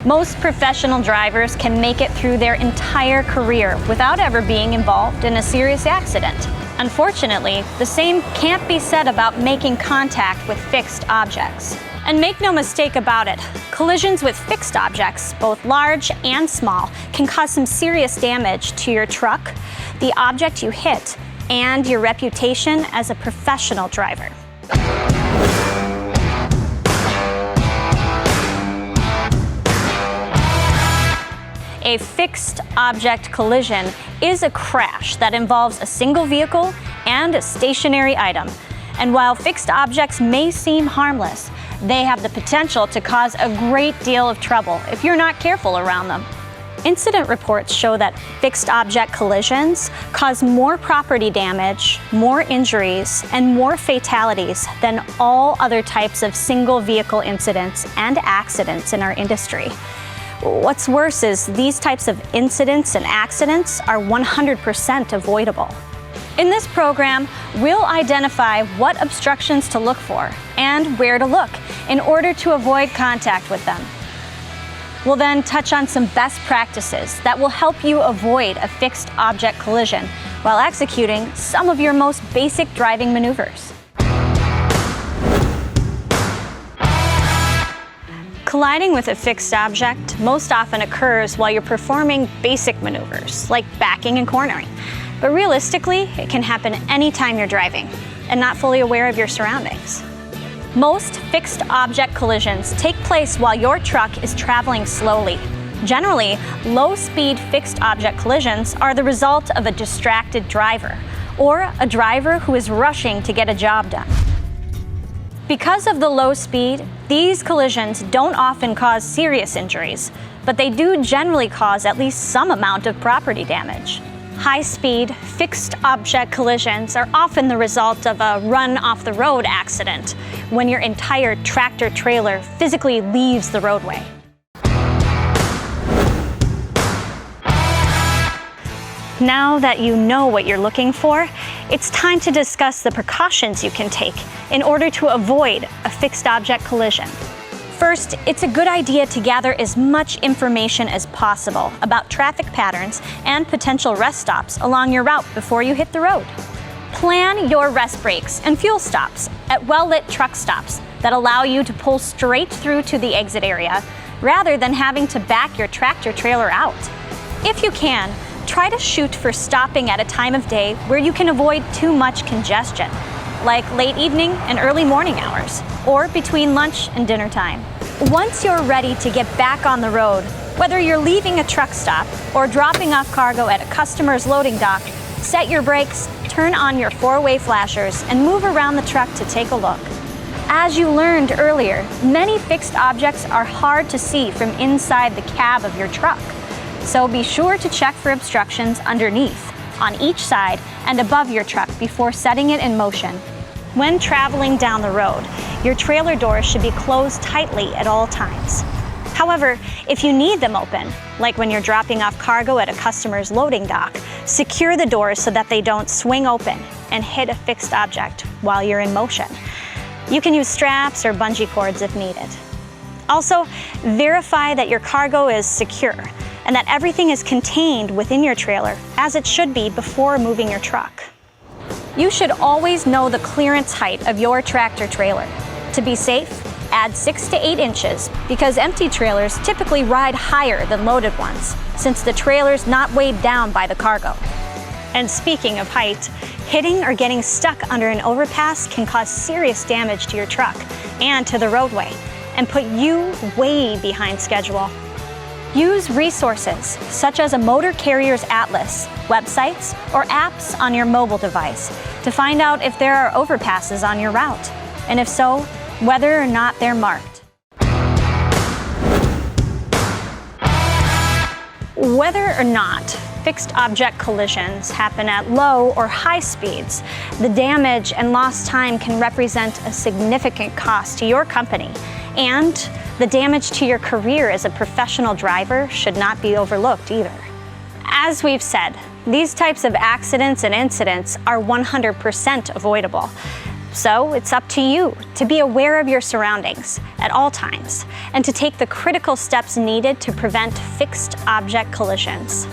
Most professional drivers can make it through their entire career without ever being involved in a serious accident. Unfortunately, the same can't be said about making contact with fixed objects. And make no mistake about it, collisions with fixed objects, both large and small, can cause some serious damage to your truck, the object you hit, and your reputation as a professional driver. A fixed object collision is a crash that involves a single vehicle and a stationary item. And while fixed objects may seem harmless, they have the potential to cause a great deal of trouble if you're not careful around them. Incident reports show that fixed object collisions cause more property damage, more injuries, and more fatalities than all other types of single vehicle incidents and accidents in our industry. What's worse is these types of incidents and accidents are 100% avoidable. In this program, we'll identify what obstructions to look for and where to look in order to avoid contact with them. We'll then touch on some best practices that will help you avoid a fixed object collision while executing some of your most basic driving maneuvers. Colliding with a fixed object most often occurs while you're performing basic maneuvers, like backing and cornering. But realistically, it can happen anytime you're driving and not fully aware of your surroundings. Most fixed object collisions take place while your truck is traveling slowly. Generally, low-speed fixed object collisions are the result of a distracted driver or a driver who is rushing to get a job done. Because of the low speed, these collisions don't often cause serious injuries, but they do generally cause at least some amount of property damage. High-speed, fixed object collisions are often the result of a run-off-the-road accident, when your entire tractor-trailer physically leaves the roadway. Now that you know what you're looking for, it's time to discuss the precautions you can take in order to avoid a fixed object collision. First, it's a good idea to gather as much information as possible about traffic patterns and potential rest stops along your route before you hit the road. Plan your rest breaks and fuel stops at well-lit truck stops that allow you to pull straight through to the exit area rather than having to back your tractor-trailer out. If you can, try to shoot for stopping at a time of day where you can avoid too much congestion, like late evening and early morning hours, or between lunch and dinner time. Once you're ready to get back on the road, whether you're leaving a truck stop or dropping off cargo at a customer's loading dock, set your brakes, turn on your four-way flashers, and move around the truck to take a look. As you learned earlier, many fixed objects are hard to see from inside the cab of your truck. So be sure to check for obstructions underneath, on each side, and above your truck before setting it in motion. When traveling down the road, your trailer doors should be closed tightly at all times. However, if you need them open, like when you're dropping off cargo at a customer's loading dock, secure the doors so that they don't swing open and hit a fixed object while you're in motion. You can use straps or bungee cords if needed. Also, verify that your cargo is secure and that everything is contained within your trailer, as it should be before moving your truck. You should always know the clearance height of your tractor trailer. To be safe, add 6 to 8 inches, because empty trailers typically ride higher than loaded ones, since the trailer's not weighed down by the cargo. And speaking of height, hitting or getting stuck under an overpass can cause serious damage to your truck and to the roadway, and put you way behind schedule. Use resources such as a motor carrier's atlas, websites, or apps on your mobile device to find out if there are overpasses on your route, and if so, whether or not they're marked. Whether or not fixed object collisions happen at low or high speeds, the damage and lost time can represent a significant cost to your company, and the damage to your career as a professional driver should not be overlooked either. As we've said, these types of accidents and incidents are 100% avoidable. So it's up to you to be aware of your surroundings at all times and to take the critical steps needed to prevent fixed object collisions.